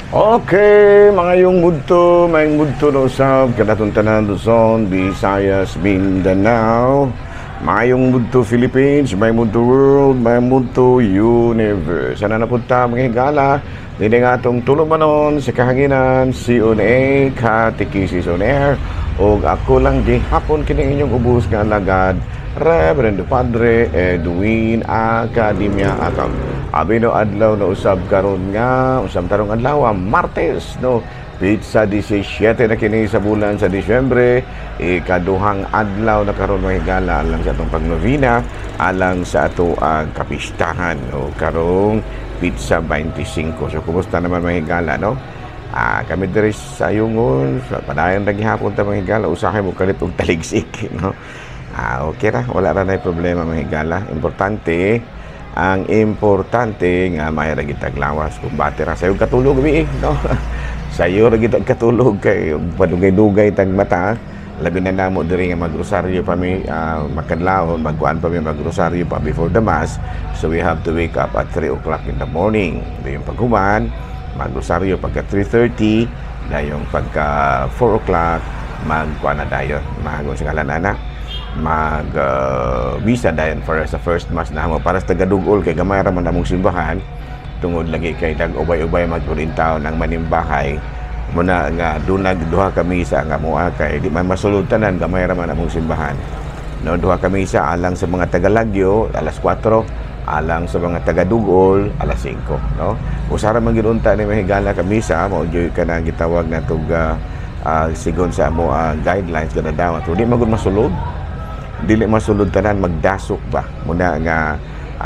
Okay, mga yung mudto, may mudto no usab kadatong tanan Luzon, Visayas, Mindanao. Mga yung mudto Philippines, may mudto world, may mudto universe. Sana na punta mga higala, hindi nga itong tulumanon sa kahanginan, CONA, Katekisis on Air, o ako lang di hapon kini inyong ubus nga alagad, Reverendo Padre Edwin Academia Atang. Abi no adlaw na usab karon nga usab tarong adlaw Martes no pizza 17 na kini sa bulan sa Disyembre, ikaduhang adlaw na karon nga higala alang sa atong pagnovena alang sa ato ang kapistahan no karong pizza 25. So kumusta naman mga higala no? Kami diri sa Ayungon sa padayon ra gihapon ta mga higala usahay mo kalit og taligsik no. Okay ra wala ra nay problema mga higala. Ang importante nga may ra gid taglawas kung bati ra sayo katulog bi no. Sayo ra gid katulog kay padugay-dugay tag mata. Labi na namo diri nga magrosaryo pa mi makadlawon magkuan pa mi magrosaryo pa before the mass. So we have to wake up at 3 o'clock in the morning. Yung paghuman magrosaryo pagka 3:30, dayong pagka 4 o'clock magkuan na dayon magon sa kalan anak visa dayon para sa first mass na mo para sa tagadugol kay gamay ra man among simbahan tungod lagi kay nag-ubay-ubay magkurintaw ng manimbahay muna nga dunag duha ka misa nga moa kay di man masulod tanan gamay ra man among simbahan no duha ka misa alang sa mga tagalagyo alas 4 alang sa mga tagadugol alas 5 no usara man gid unta ni mahigala ka misa mao joy ka na gitawag na tug sigon sa amo guidelines kada daw di magud masulod dili masulod tanan magdasok ba muna nga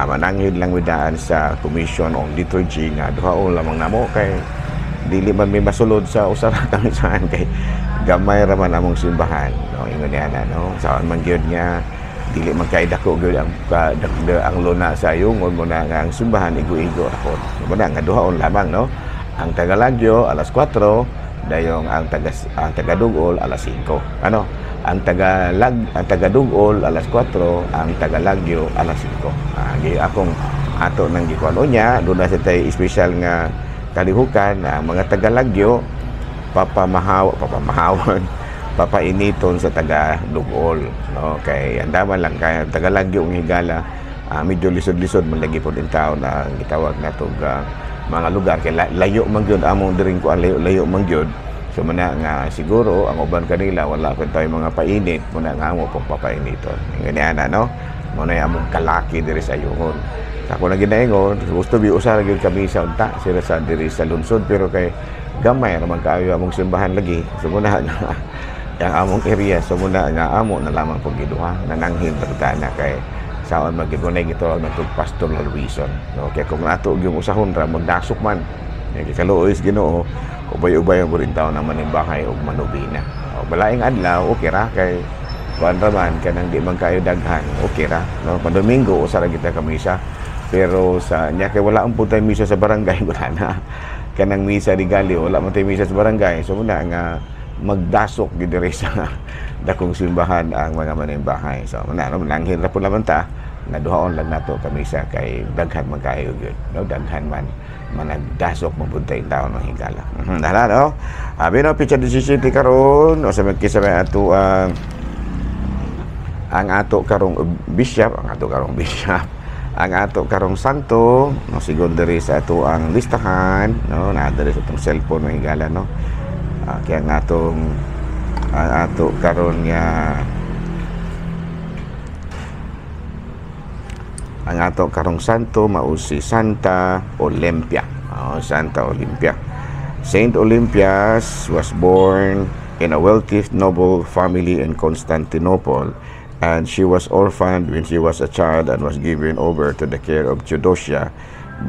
mananghid lang widaan sa Commission on Liturgy nga duhaon lamang namo kay dili man may masulod sa usara kami saan kay gamay ra man among simbahan no ingon niya na no saan man gyud nga dili man kay dako gyud ang luna sa Ayungon muna nga ang simbahan igo-igo ako muna nga duhaon lamang no ang Tagalagyo alas 4 dayong ang tagadugol alas 5 ano ang tagadugol alas 4 ang Tagalagyo alas 5 gi akong ato nang gikuano nya do na sa tay special nga kalihukan ang mga Tagalagyo papamahawon papainiton sa tagadugol no kay andaman lang kay Tagalagyo ang higala medyo lisod-lisod man lagi po din tao na gitawag natog mga lugar kay layo man gyud among diring ko layo man gyud. So muna nga siguro ang uban kanila wala pa tayo mga painit muna nga mo pong papainiton. Ganyan no. Muna among kalaki diri sa Ayungon. Sa ako na ginaingon, gusto bi usa gyud kami sa unta sila sa diri sa lungsod pero kay gamay naman kaayo among simbahan lagi. So muna nga ang among area so muna nga amo na lamang pong giduha nananghid pagtana kay saon magigunay gitawag natog pastoral reason. No kay kung ato gyud usahon ra magdasok man. Kay kaluoy Ginoo ubay-ubay ang burintaw ng manimbahay o manubina. O balaing adlaw, okay ra kay kuan raman kanang di man kayo daghan, okay ra. No, pag Domingo usa ra kita ka misa. Pero sa nya kay wala ang puntay misa sa barangay wala na. Kanang misa di gali wala man tay misa sa barangay. So muna nga magdasok gid diri sa dakong simbahan ang mga manimbahay. So muna no langhir ra pud laman ta na duhaon lang nato ka misa kay daghan man kayo gyud. No daghan man managdasok mabuntay taon ng higala. Dala no. Abi no pizza 17 karon o sa magkisa may ato ang ato karong bishop, ang ato karong santo no sigon diri sa ato ang listahan no na diri sa atong cellphone ng higala no. Kaya ang ato karon nga ang ato karong santo mao si Santa Olympia. Santa Olympia. Saint Olympias was born in a wealthy noble family in Constantinople, and she was orphaned when she was a child and was given over to the care of Theodosia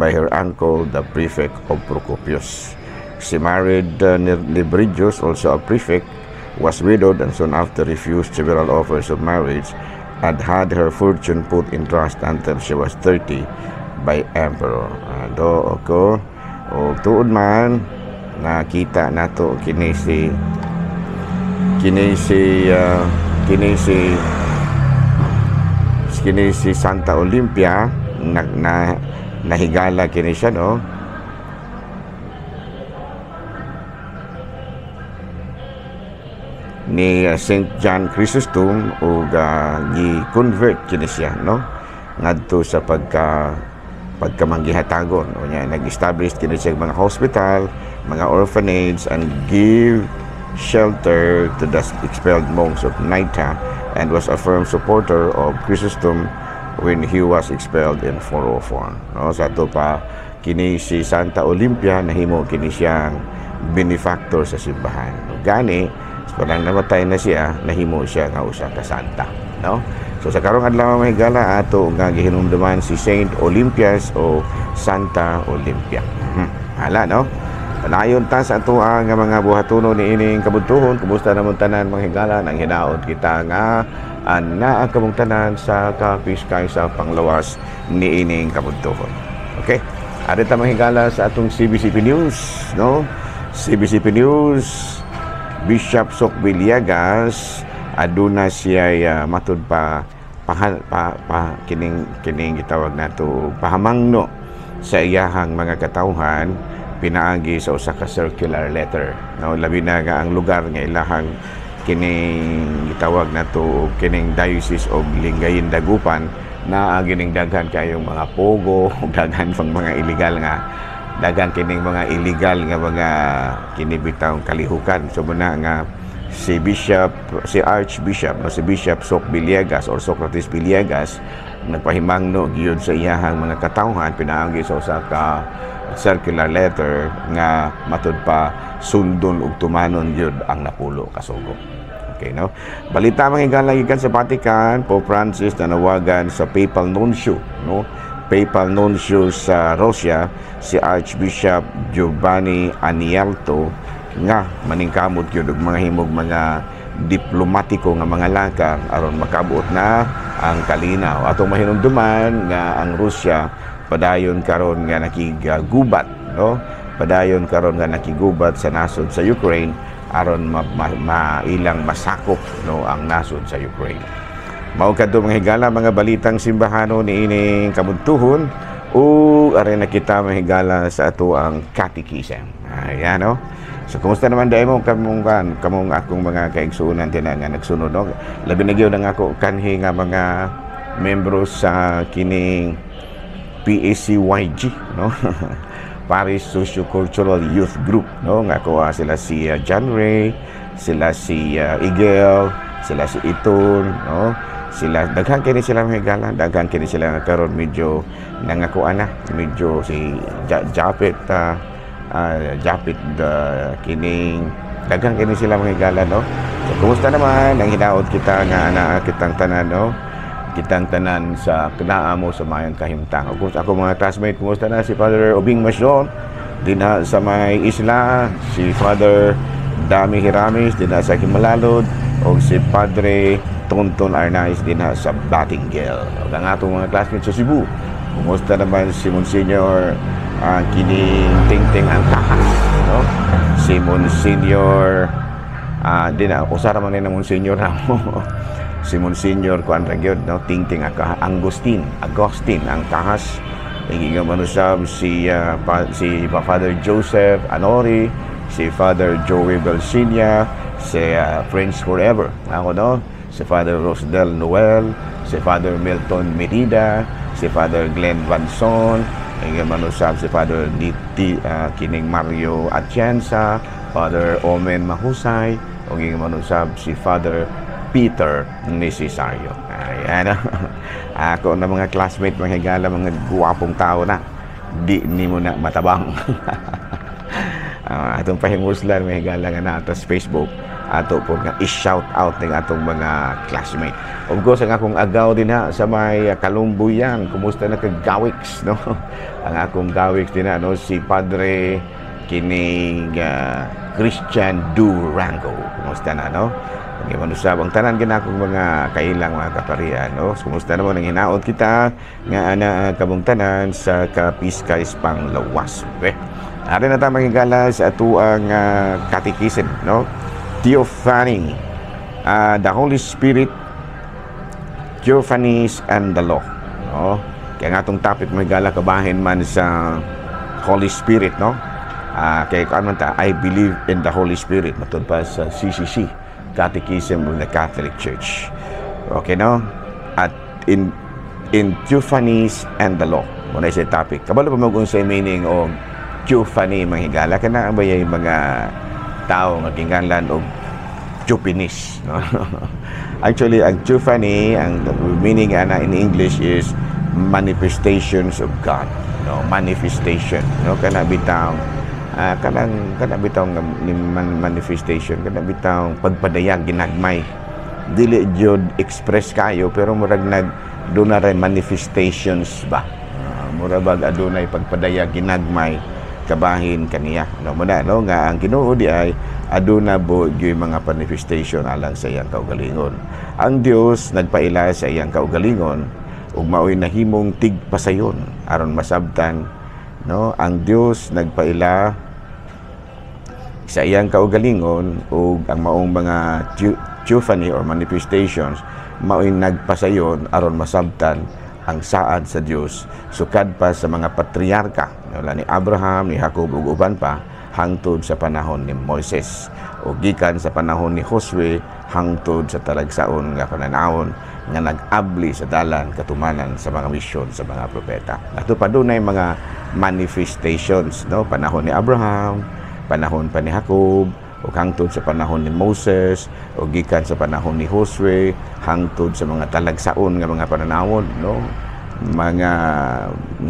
by her uncle, the prefect of Procopius. She married Nebridius, also a prefect, was widowed, and soon after refused several offers of marriage, had her fortune put in trust until she was 30 by emperor. Do ako o tuod man nakita nato kini si Santa Olympia nahigala kini siya no ni Saint John Chrysostom ug gi-convert kini siya, no, ngadto sa pagkamanggihatagon. O niya, nag-establish kini siya mga hospital, mga orphanage, and give shelter to the expelled monks of Naita, and was a firm supporter of Chrysostom when he was expelled in 404. No, sa ato pa kini si Santa Olympia, nahimo kini siyang benefactor sa simbahan. Gani, parang namatay na siya, nahimo siya nga usa ka santa, no? So sa karong adlaw mga higala, ato nga gihinumduman si Saint Olympias o Santa Olympia. Hala, no? Panayon ta sa ato ang mga buhatunon ni ining kabudtuhon. Kumusta naman tanan mga higala? Nang hinaot kita nga naa kamong tanan sa kapiskay sa panglawas ni ining kabudtuhon. Okay? Ari ta mga higala sa atong CBCP News, no? CBCP News, Bishop Sok Villegas aduna siya matud pa kining gitawag nato pahamangno sa iyahang mga katawhan pinaagi sa usa ka circular letter, no, labi na nga ang lugar nga ilahang kining gitawag nato kining Diocese of Lingayen Dagupan na gining daghan kayong mga pogo daghan pang mga illegal nga dagang kining mga illegal nga mga kinibitang kalihukan. So muna nga si Archbishop, no, si Bishop Sok Villegas or Socrates Villegas nagpahimangno gyud sa iyahang mga katawhan pinaagi sa usa ka circular letter nga matud pa sundon ug tumanon gyud ang napulo kasugo. Okay, no? Balita mga higala gikan sa Vatican, Pope Francis nanawagan sa Papal Nuncio, no? Papal Nuncio sa Russia, si Archbishop Giovanni Anielto nga maningkamot gyud og mga himog mga diplomatiko nga mga lakang aron makabuot na ang kalinaw. Atong mahinumduman nga ang Russia padayon karon nga nakigubat, no? Padayon karon nga nakigubat sa nasod sa Ukraine aron mailang masakop, no, ang nasod sa Ukraine. Mao kadto mga higala mga balitang simbahano ni ining kabudtuhon o are na kita mga higala sa ato ang catechism. Ayan, no? So kumusta naman dai mo kamong akong mga kaigsuonan din nga nagsunod, no? Labi na gyud ang ako kanhi nga mga membro sa kining PACYG, no? Paris Socio-Cultural Youth Group, no? Nga ko sila si John Ray, sila si Igel, sila si Iton, no? Sila daghan kini sila mga daghan kini sila nga karon medyo nangakuan na, medyo si Japet kining daghan kini sila mga higala, no? So kumusta naman ang hinaot kita nga ana kitang tanan, no? Kitang tanan sa kinaa mo sa mayang kahimtang. Kung ako mga classmate, kumusta na si Father Obing Masyon dinha sa may isla, si Father Dami Hiramis dinha sa Himalalod, o si Padre Tonton Arnaiz dinha sa Batingel. Ug ang atong mga classmates sa Cebu, kumusta naman si Monsignor kining Tingting ang Kahas, no? Si Monsignor dinha usara man ni Monsignor mo. Si Monsignor kuan ra gyud, no, Tingting Agustin ang Kahas. Iginga manusab si Father Joseph Anori, si Father Joey Belsinia, si Friends Forever, ako, no, si Father Rosdel Noel, si Father Milton Merida, si Father Glenn Vanson, iginga manusab si Father kining Mario Atienza, Father Omen Mahusay, o iginga manusab si Father Peter Necesario. Ayan. Ako na mga classmate, mga higala, mga guwapong tao na. Di ni mo na matabang. Atong pahinguslan, mga higala nga na ato sa Facebook. Ato po nga i-shout out ng atong mga classmate. Of course, ang akong agaw din ha sa may Kalumbuyan. Kumusta na kag-gawiks, no? Ang akong gawiks din ha, no? Si Padre kining Christian Durango. Kumusta na, no? Manusab ang tanan ginakong mga kailang mga kaparian, no? Kumusta naman ang hinaot kita nga ana kabong tanan sa Kapiskay Panglawas. Okay? Ari na ta makigala sa ato ang catechism, no? Theophany, the Holy Spirit, Theophanies and the Law, no? Kaya nga itong topic makigala kabahin man sa Holy Spirit, no? Kaya kung man ta, I believe in the Holy Spirit, matod pa sa CCC. Catechism of the Catholic Church. Okay, no? At in theophanies and the law. Muna sa topic. Kabalo pa mo kung sa meaning o theophany, mga higala. Kana ba yung mga tao nga kinganlan o theophanis, no? Actually, ang theophany, ang meaning ana in English is manifestations of God, no? Manifestation, no? Kana bitaw kana bitaw manifestation, kana bitaw pagpadayag ginagmay. Dili jud express kayo pero murag doon na rin manifestations ba? Murabag adunay pagpadayag ginagmay kabahin kaniya. No, muna, no, nga ang Ginoo di ay aduna bo yung mga manifestation alang sa iyang kaugalingon. Ang Dios nagpaila sa iyang kaugalingon ug maoy nahimong tigpasayon aron masabtan, no, ang Dios nagpaila sa iyang kaugalingon ug ang maong mga theophany or manifestations mao'y nagpasayon aron masabtan ang saad sa Dios sukad pa sa mga patriarka ni Abraham, ni Jacob ug uban pa hangtod sa panahon ni Moises o gikan sa panahon ni Josue hangtod sa talagsaon nga pananawon nga nag-abli sa dalan katumanan sa mga misyon sa mga propeta. Ato pa dunay mga manifestations, no, panahon ni Abraham, panahon pa ni Jacob, o hangtod sa panahon ni Moses, o gikan sa panahon ni Josue, hangtod sa mga talagsaon nga mga pananawon, no? Mga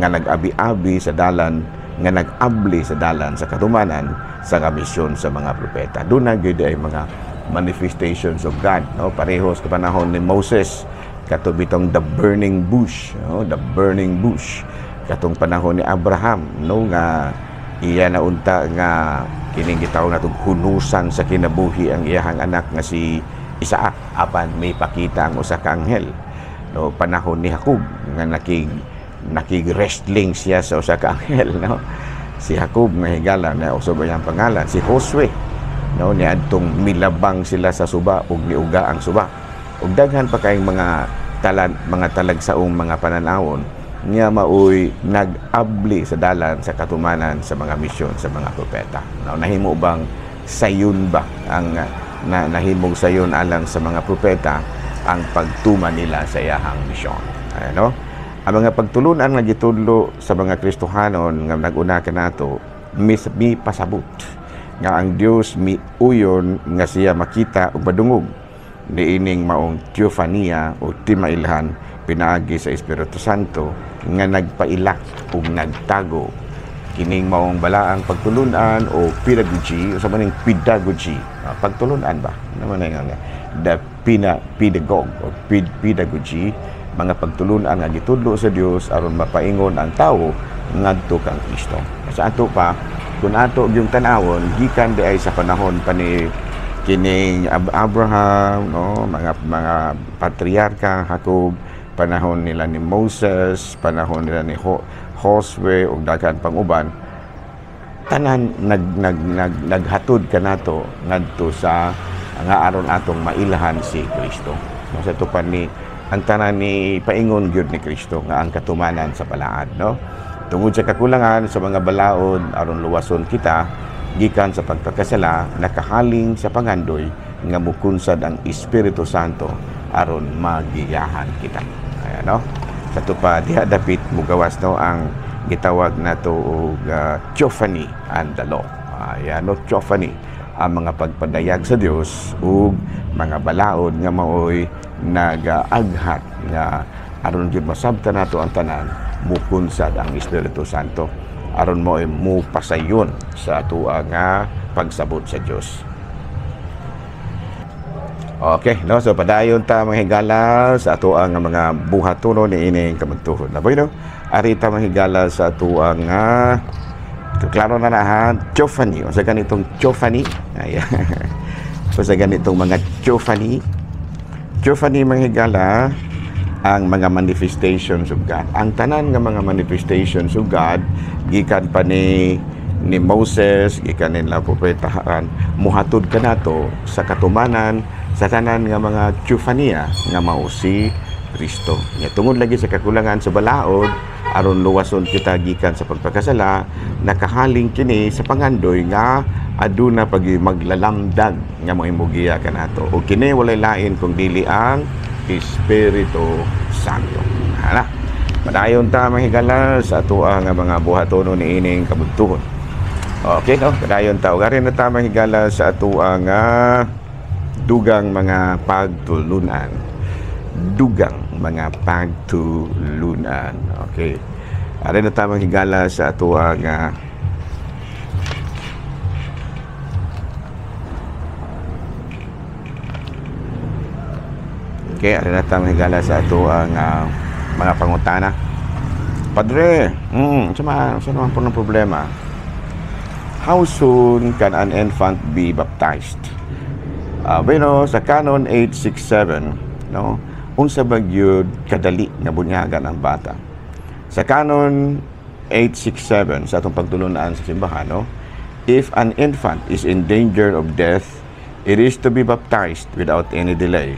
nga nag-abi-abi sa dalan, nga nag-abli sa dalan sa katumanan sa misyon sa mga propeta. Doon na gid ay mga manifestations of God, no? Parehos sa panahon ni Moses, katubitong the burning bush, no? The burning bush. Katong panahon ni Abraham, no, nga iya na unta nga kining gitawag natong hunusan sa kinabuhi ang iyahang anak nga si Isaac apan may pakita ang usa ka anghel, no? Panahon ni Jacob nga nakig-wrestling siya sa usa ka anghel, no? Si Jacob nga higala na usa ba yang pangalan si Josue, no, ni adtong milabang sila sa suba ug niuga ang suba ug daghan pa kayong mga talagsaong mga pananawon niya maoy nag-abli sa dalan sa katumanan sa mga misyon sa mga propeta. Now, nahimo bang sayon ba ang nahimong sayon alang sa mga propeta ang pagtuman nila sa iyahang misyon? Ano? Ang mga pagtulunan nga gitudlo sa mga Kristohanon nga nag-una kanato mi pasabot nga ang Dios mi uyon nga siya makita ug madungog niining maong theophania o timailhan pinaagi sa Espiritu Santo nga nagpailak ug nagtago kining maong balaang pagtulunan o pedagogy o sa maning pedagogy, pagtulunan ba naman nga the pedagogue or pedagogy, mga pagtulunan nga gitudlo sa Dios aron mapaingon ang tawo ngadto kang Kristo. Sa ato pa kun ato yung tanawon gikan di ay sa panahon pa ni kining Abraham, no, mga patriarka, Jacob, panahon nila ni Moses, panahon nila ni Josue ug daghan pang uban, tanan naghatod kanato ngadto sa nga aron atong mailhan si Kristo. No, sa tupan ni ang tanan ni paingon gyud ni Kristo nga ang katumanan sa balaad, no? Tungod sa kakulangan sa mga balaod aron luwason kita gikan sa pagpakasala, nakahaling sa pangandoy nga mukunsad ang Espiritu Santo aron magiyahan kita. Ayan, no? Sa tupa diha dapit mugawas, no, ang gitawag nato og theophany and the law. Ayan, no, theophany, ang mga pagpadayag sa Dios ug mga balaod nga maoy nagaaghat nga aron gyud masabtan nato ang tanan mukunsad ang Espiritu Santo aron mo pasayon sa atua nga pagsabot sa Dios. Okay, no, so padayon ta mga higala sa atua nga mga buhatono ni ining kamagtuhon. Naboy, no, ari ta mga higala sa atua nga klaro na ha, theophany. O sa ganitong theophany, ayan. So sa ganitong mga theophany mga higala, ang mga manifestations of God. Ang tanan nga mga manifestations of God gikan pa ni Moses, gikan nila propetahan, muhatod kanato sa katumanan sa tanan nga mga theophania nga mao si Kristo. Nya tungod lagi sa kakulangan sa balaod, aron luwason kita gikan sa pagpakasala, nakahaling kini sa pangandoy nga aduna pag maglalamdag nga mo imugiya kanato. O kini walay lain kung dili ang Espiritu Santo. Hala. Padayon ta mahigala sa atua nga mga buhatono ni ining kabudtuhon. Okay, no? Padayon ta ugarin na ta mahigala sa atua nga dugang mga pagtulunan. Dugang mga pagtulunan. Okay. Ari na ta mahigala sa atua nga Okay, ari na ta mahigala sa atua nga mga pangutana. Padre, sama naman po ng problema. How soon can an infant be baptized? Bueno, sa Canon 867, no, unsa ba gyud kadali nga bunyagan ang bata? Sa Canon 867 sa atong pagtulunan sa simbahan, no, if an infant is in danger of death, it is to be baptized without any delay.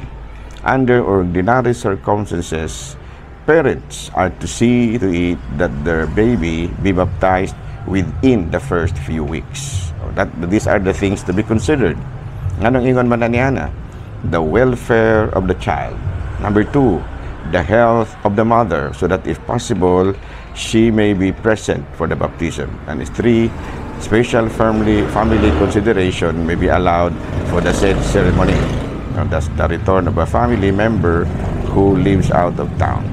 Under ordinary circumstances, parents are to see to it that their baby be baptized within the first few weeks. These are the things to be considered. Anong ingon man na niana? The welfare of the child. Number 2, the health of the mother, so that if possible, she may be present for the baptism. And 3, special family consideration may be allowed for the said ceremony. Now, that's the return of a family member who lives out of town.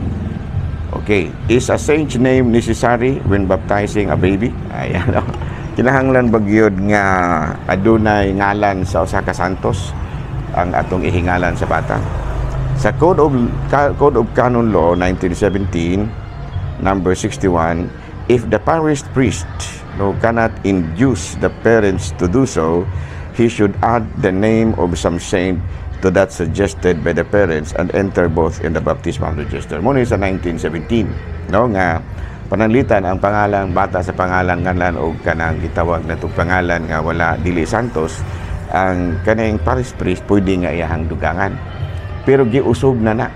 Okay, is a saint's name necessary when baptizing a baby? Ayan, kinahanglan bagyod nga adunay ngalan sa usa ka santos ang atong ihingalan sa bata. Sa Code of Canon Law 1917, number 61, if the parish priest cannot induce the parents to do so, he should add the name of some saint to that suggested by the parents and enter both in the baptismal register. Muna sa 1917, no, nga pananglitan ang pangalan bata sa pangalan ngalan o kanang gitawag na itong pangalan nga wala dili santos, ang kanang parish priest pwede nga iyahang dugangan. Pero giusog na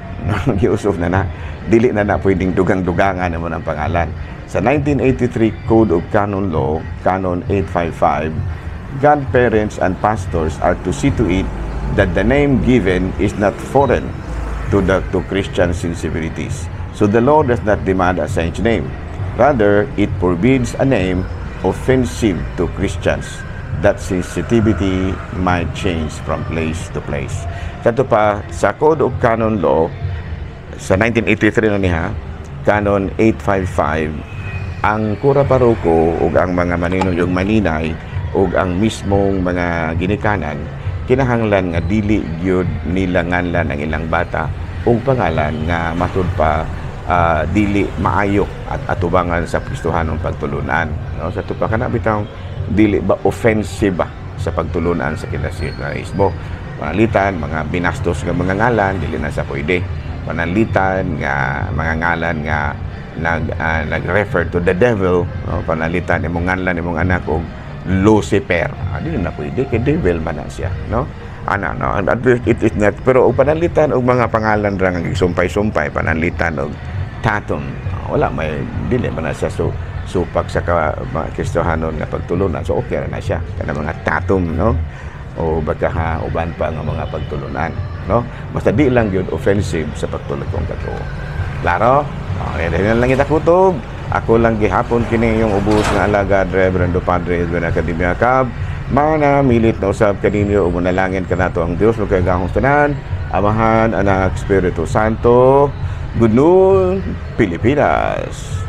giusog na dili na pwedeng dugang-dugangan naman ang pangalan. Sa 1983 Code of Canon Law, Canon 855, godparents and pastors are to see to it that the name given is not foreign to Christian sensibilities. So the law does not demand a saint's name. Rather, it forbids a name offensive to Christians. That sensitivity might change from place to place. Kato pa, sa Code of Canon Law, sa 1983 na niya, Canon 855, ang kura paroko o ang mga maninong maninay o ang mismong mga ginikanan, kinahanglan nga dili gyud nila nganlan ang ilang bata ug pangalan nga matud pa dili maayo at atubangan sa Kristohanong pagtulunan, no? Sa tupa kana bitaw dili ba offensive ba sa pagtulunan sa kinasinaismo. Panalitan mga binastos nga mga ngalan dili na sa pwede. Panalitan nga mga ngalan nga nag-refer to the devil, no? Panalitan imong ngalan imong anak og Lucifer. Dili na pwede kay devil man na siya, no? It is not, pero og panalitan og mga pangalan ra nga gisumpay-sumpay, panalitan og tatum, wala may dili man na siya supak sa Kristohanon nga pagtulunan. So okay na siya kana mga tatum, no? O baka uban pa nga mga pagtulunan, no? Basta di lang yun offensive sa pagtulog kong katoo. Klaro? Okay, dahil lang kita kutob. Ako lang gihapon kini yung ubos nga alagad Reverendo Padre Edwin Academia Cab. Mana milit na usab kaninyo ug manalangin kanato ang Dios ug kay gahong tanan, Amahan, Anak, Espiritu Santo. Good noon, Pilipinas.